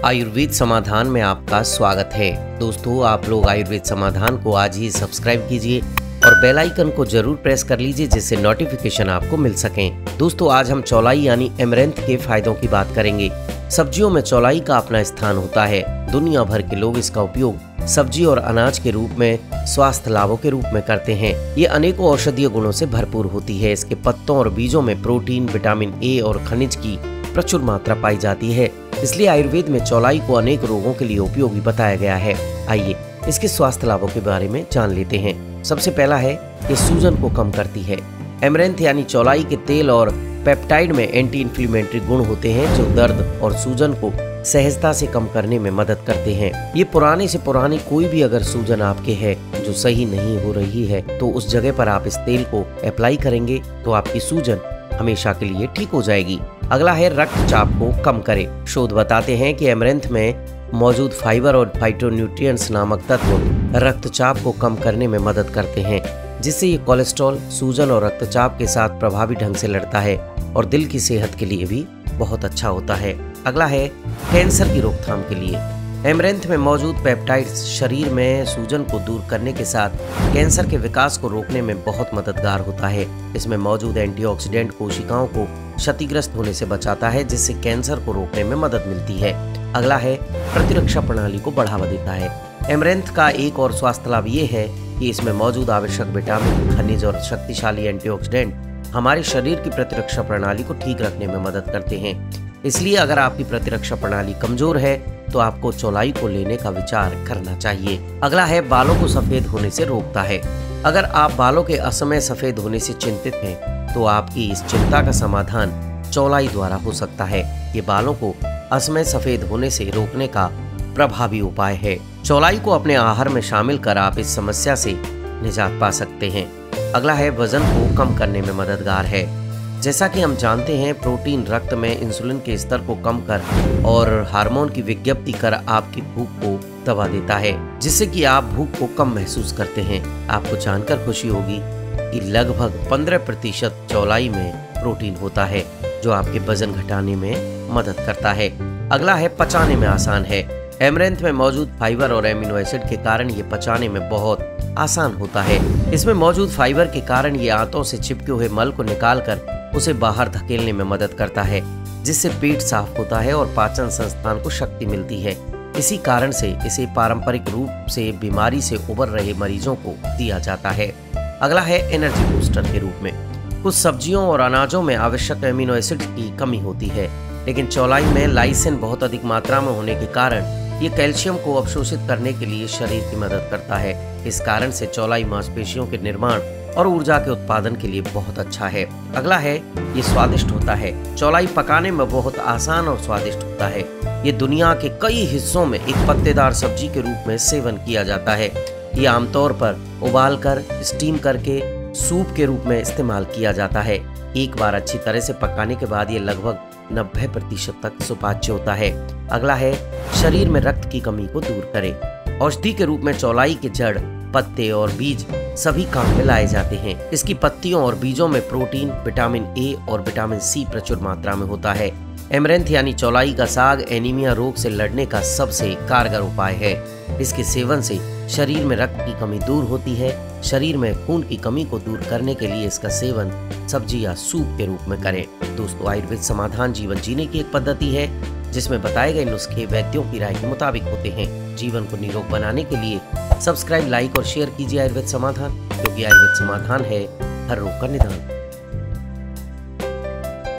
आयुर्वेद समाधान में आपका स्वागत है। दोस्तों, आप लोग आयुर्वेद समाधान को आज ही सब्सक्राइब कीजिए और बेल आइकन को जरूर प्रेस कर लीजिए जिससे नोटिफिकेशन आपको मिल सकें। दोस्तों, आज हम चौलाई यानी एमरेंथ के फायदों की बात करेंगे। सब्जियों में चौलाई का अपना स्थान होता है। दुनिया भर के लोग इसका उपयोग सब्जी और अनाज के रूप में स्वास्थ्य लाभों के रूप में करते हैं। ये अनेकों औषधीय गुणों से भरपूर होती है। इसके पत्तों और बीजों में प्रोटीन, विटामिन ए और खनिज की प्रचुर मात्रा पाई जाती है। इसलिए आयुर्वेद में चौलाई को अनेक रोगों के लिए उपयोगी बताया गया है। आइए इसके स्वास्थ्य लाभों के बारे में जान लेते हैं। सबसे पहला है ये सूजन को कम करती है। एमरेंथ यानी चौलाई के तेल और पेप्टाइड में एंटी इन्फ्लेमेटरी गुण होते हैं जो दर्द और सूजन को सहजता से कम करने में मदद करते हैं। ये पुराने से पुरानी कोई भी अगर सूजन आपके है जो सही नहीं हो रही है तो उस जगह पर आप इस तेल को अप्लाई करेंगे तो आपकी सूजन हमेशा के लिए ठीक हो जाएगी। अगला है रक्तचाप को कम करे। शोध बताते हैं कि एमरेंथ में मौजूद फाइबर और फाइटोन्यूट्रिएंट्स नामक तत्व रक्तचाप को कम करने में मदद करते हैं, जिससे ये कोलेस्ट्रॉल, सूजन और रक्तचाप के साथ प्रभावी ढंग से लड़ता है और दिल की सेहत के लिए भी बहुत अच्छा होता है। अगला है कैंसर की रोकथाम के लिए। एमरेंथ में मौजूद पेप्टाइड्स शरीर में सूजन को दूर करने के साथ कैंसर के विकास को रोकने में बहुत मददगार होता है। इसमें मौजूद एंटीऑक्सीडेंट कोशिकाओं को क्षतिग्रस्त होने से बचाता है, जिससे कैंसर को रोकने में मदद मिलती है। अगला है प्रतिरक्षा प्रणाली को बढ़ावा देता है। एमरेंथ का एक और स्वास्थ्य लाभ ये है कि इसमें मौजूद आवश्यक विटामिन, खनिज और शक्तिशाली एंटीऑक्सीडेंट हमारे शरीर की प्रतिरक्षा प्रणाली को ठीक रखने में मदद करते हैं। इसलिए अगर आपकी प्रतिरक्षा प्रणाली कमजोर है तो आपको चौलाई को लेने का विचार करना चाहिए। अगला है बालों को सफेद होने से रोकता है। अगर आप बालों के असमय सफेद होने से चिंतित हैं तो आपकी इस चिंता का समाधान चौलाई द्वारा हो सकता है। ये बालों को असमय सफेद होने से रोकने का प्रभावी उपाय है। चौलाई को अपने आहार में शामिल कर आप इस समस्या से निजात पा सकते हैं। अगला है वजन को कम करने में मददगार है। जैसा कि हम जानते हैं, प्रोटीन रक्त में इंसुलिन के स्तर को कम कर और हार्मोन की विज्ञप्ति कर आपकी भूख को दबा देता है, जिससे कि आप भूख को कम महसूस करते हैं। आपको जानकर खुशी होगी कि लगभग 15% चौलाई में प्रोटीन होता है जो आपके वजन घटाने में मदद करता है। अगला है पचाने में आसान है। एमरेंथ में मौजूद फाइबर और एमिनो एसिड के कारण ये पचाने में बहुत आसान होता है। इसमें मौजूद फाइबर के कारण ये आंतों से चिपके हुए मल को निकालकर उसे बाहर धकेलने में मदद करता है, जिससे पेट साफ होता है और पाचन संस्थान को शक्ति मिलती है। इसी कारण से इसे पारंपरिक रूप से बीमारी से उबर रहे मरीजों को दिया जाता है। अगला है एनर्जी बूस्टर के रूप में। कुछ सब्जियों और अनाजों में आवश्यक एमिनो एसिड की कमी होती है, लेकिन चौलाई में लाइसिन बहुत अधिक मात्रा में होने के कारण ये कैल्शियम को अवशोषित करने के लिए शरीर की मदद करता है। इस कारण से चौलाई मांसपेशियों के निर्माण और ऊर्जा के उत्पादन के लिए बहुत अच्छा है। अगला है ये स्वादिष्ट होता है। चौलाई पकाने में बहुत आसान और स्वादिष्ट होता है। ये दुनिया के कई हिस्सों में एक पत्तेदार सब्जी के रूप में सेवन किया जाता है। ये आमतौर पर उबालकर, स्टीम करके सूप के रूप में इस्तेमाल किया जाता है। एक बार अच्छी तरह से पकाने के बाद ये लगभग 90% तक सुपाच्य होता है। अगला है शरीर में रक्त की कमी को दूर करे। औषधि के रूप में चौलाई के जड़, पत्ते और बीज सभी काम में लाए जाते हैं। इसकी पत्तियों और बीजों में प्रोटीन, विटामिन ए और विटामिन सी प्रचुर मात्रा में होता है। एमरेंथ यानी चौलाई का साग एनीमिया रोग से लड़ने का सबसे कारगर उपाय है। इसके सेवन से शरीर में रक्त की कमी दूर होती है। शरीर में खून की कमी को दूर करने के लिए इसका सेवन सब्जी या सूप के रूप में करें। दोस्तों, आयुर्वेद समाधान जीवन जीने की एक पद्धति है जिसमें बताए गए नुस्खे वैद्यों की राय के मुताबिक होते हैं। जीवन को निरोग बनाने के लिए सब्सक्राइब, लाइक और शेयर कीजिए आयुर्वेद समाधान, क्योंकि आयुर्वेद समाधान है हर रोग का निदान।